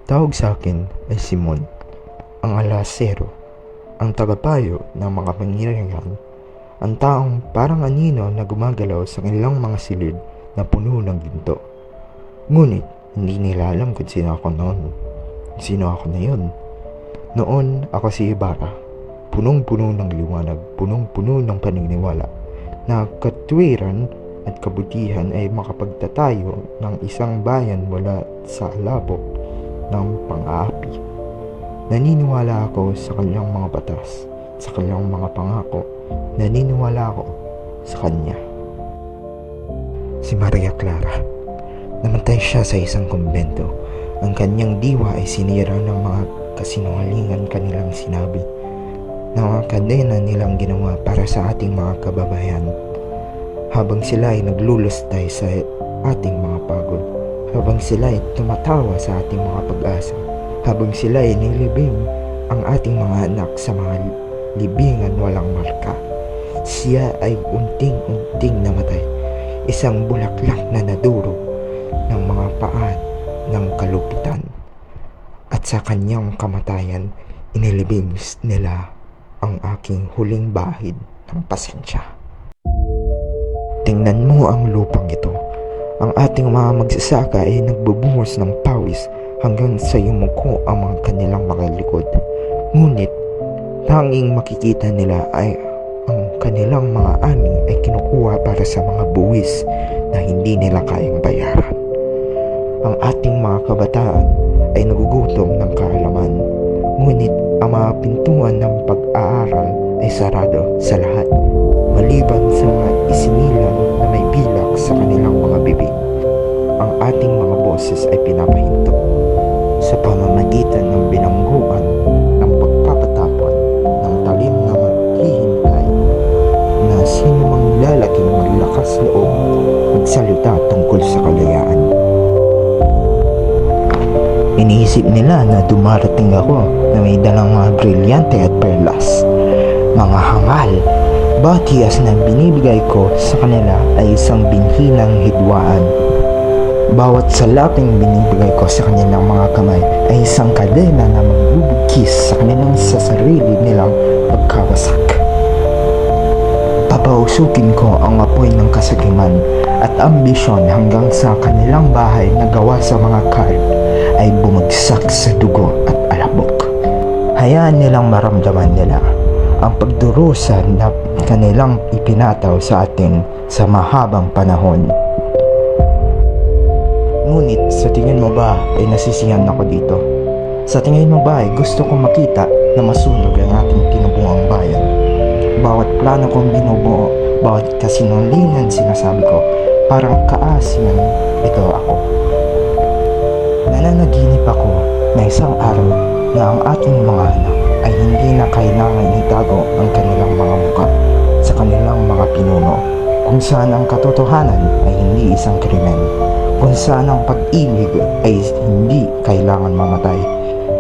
Tawag sa akin ay Simon, ang alasero, ang tagapayo ng mga pangyarihan, ang taong parang anino na gumagalaw sa kanilang mga silid na puno ng ginto. Ngunit hindi nila alam kung sino ako noon. Sino ako na yun? Noon ako si Ibarra, punong-puno ng liwanag, punong-puno ng paniniwala na katwiran at kabutihan ay makapagtatayo ng isang bayan mula sa alabok ng pang-aapi. Naniniwala ako sa kanyang mga batas, sa kanyang mga pangako. Naniniwala ako sa kanya. Si Maria Clara. Namatay siya sa isang kumbento. Ang kanyang diwa ay sinira ng mga kasinungalingan kanilang sinabi, ng mga kadena nilang ginawa para sa ating mga kababayan. Habang sila ay naglulustay sa ating mga pagod, habang sila ay tumatawa sa ating mga pag-asa, habang sila ay nilibing ang ating mga anak sa mga libingan walang marka, siya ay unting-unting namatay, isang bulaklak na nadurog ng mga paan ng kalupitan. At sa kanyang kamatayan, inilibing nila ang aking huling bahid ng pasensya. Tingnan mo ang lupang ito. Ang ating mga magsasaka ay nagbubuhos ng pawis hanggang sa yumuko ang mga kanilang mga likod. Ngunit, tanging makikita nila ay ang kanilang mga ani ay kinukuha para sa mga buwis na hindi nila kayang bayaran. Ang ating mga kabataan ay nagugutom ng kaalaman. Ngunit, ang mga pintuan ng pag-aaral ay sarado sa lahat, maliban sa mga isinilang na may bilak sa kanilang mga bibig. Ang ating mga boses ay pinapahinto sa pamamagitan ng bilangguan ng pagpapatapon ng talim na maghihintay na sino mang lalaking maglakas loob magsalita tungkol sa kalayaan. Iniisip nila na dumarating ako na may dalang mga brilyante at perlas, mga hangal. Bawat hiyas na binibigay ko sa kanila ay isang binhi ng hidwaan. Bawat salaping binibigay ko sa kanilang mga kamay ay isang kadena na magbubugkis sa kanilang sarili nilang pagkawasak. Papausukin ko ang apoy ng kasakiman at ambisyon hanggang sa kanilang bahay na gawa sa mga kard ay bumagsak sa dugo at alabok. Hayaan nilang maramdaman nila ang pagdurusa na kanilang ipinataw sa atin sa mahabang panahon. Ngunit sa tingin mo ba ay nasisiyahan ako dito? Sa tingin mo ba ay gusto kong makita na masunog ang ating tinubuang bayan? Bawat plano kong binubuo, bawat kasinungalingan sinasabi ko, parang kaasingan ito ako. Nananaginip ako na isang araw na ang ating mga anak ay hindi na kailangan itago ang kanilang mga muka sa kanilang mga pinuno, kung saan ang katotohanan ay hindi isang krimen, kung saan ang pag-ibig ay hindi kailangan mamatay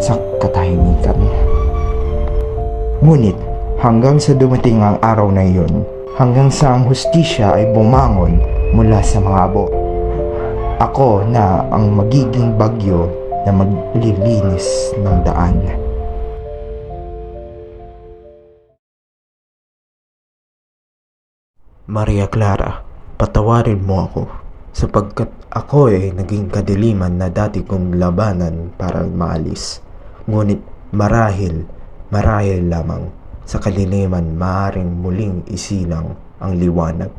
sa katahimikan. Ngunit hanggang sa dumating ang araw na iyon, hanggang sa ang hustisya ay bumangon mula sa mga abo, ako na ang magiging bagyo na maglilinis ng daan. Maria Clara, patawarin mo ako sapagkat ako ay naging kadiliman na dati kong labanan para maalis. Ngunit marahil lamang sa kaliliman maaaring muling isilang ang liwanag.